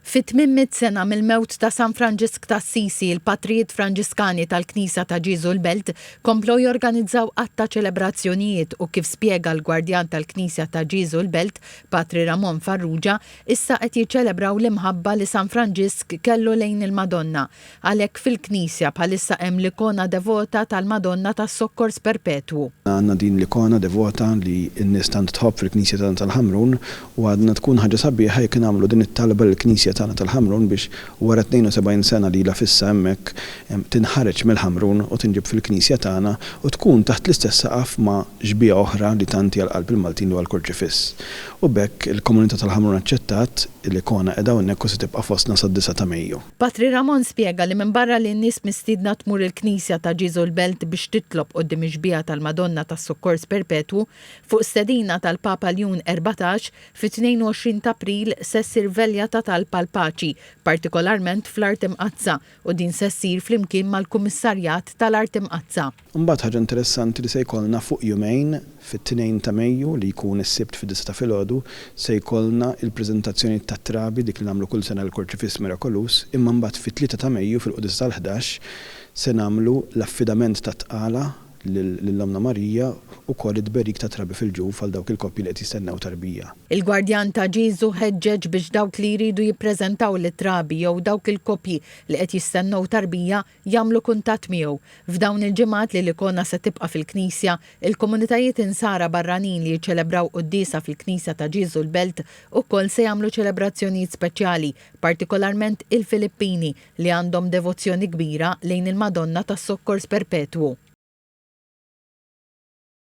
Fit-800 sena mill-mewt ta' San Franġisk ta' Assisi, il-Patrijiet Franġiskani tal-Knisja ta' Ġiesu l-Belt komplew jorganizzaw għatta ċelebrazzjonijiet u kif spjega l-Gwardjan tal-Knisja ta' Ġiesu l-Belt, Patri Ramon Farrugia, issa qed jiċċelebraw l-imħabba li San Franġisk kellu lejn il-Madonna. Għalhekk fil-Knisja bħalissa hemm l-ikona devota tal-Madonna tas-Sokkors Perpetwu. Għandna din l-ikona devota li n-nies tant tħobb fil-Knisja tagħna tal-Ħamrun u għadna tkun ħaġa sabiħa jekk nagħmlu din it-talba l-Knisja tagħna tal-Ħamrun biex wara 72 sena li la fissa hemmhekk tinħareġ mill-Ħamrun u tinġib fil-Knisja tagħna u tkun taħt l-istess saqaf ma' ġbija oħra li tanti għall-qalb il-Maltin u għall-Kurċifiss. U bekk il-komunità tal-Ħamrun aċċettat l-ikona qiegħda hawnhekk u se tibqa' fostna sad-9 ta' Mejju. Patri Ramon spjega li minn barra li n-nies mistiedna tmur il-Knisja ta' Ġiesu l-Belt biex titlob quddiem il-ġbija tal-Madonna tas-Sokkors Perpetwu fuq stedina tal-Papa Ljun 14 fit-22 ta' April se ssir velja ta' talba l-paċi, partikolarment fl-Art Imqazza u din se ssir flimkien mal-Kummissarjat tal-Art Imqazza. Imbagħad ħaġa interessanti li se jkollna fuq jumejn fit-2 ta' Mejju li jkun is-Sibt fid-9 ta' filgħodu se jkollna il-preżentazzjoni tat-trabi dik li nagħmlu kull sena l-Kurċifiss Mirakolus, imma mbagħad fit-3 ta' Mejju fil-Qudus tal-11 se nagħmlu l-affidament ta' tqala lill-Omna Marija u koll id-berik ta' trabi fil-ġuf għal dawk il-koppji li qed jistennew tarbija. Il-Gwardjan ta' Ġiesu ħeġġeġ biex dawk li jridu jippreżentaw lit-trabi jew dawk il-koppji li qed jistennew tarbija jagħmlu kuntatt miegħu. F'dawn il-ġimgħat li l-ikona se tibqa' fil-Knisja, il-komunitajiet insara barranin li jiċċelebraw qudiesa fil-Knisja ta' Ġiesu l-Belt ukoll se jagħmlu ċelebrazzjonijiet speċjali, partikolarment il-Filippini li għandhom devozzjoni kbira lejn il-Madonna tas-Sokkors Perpetwu.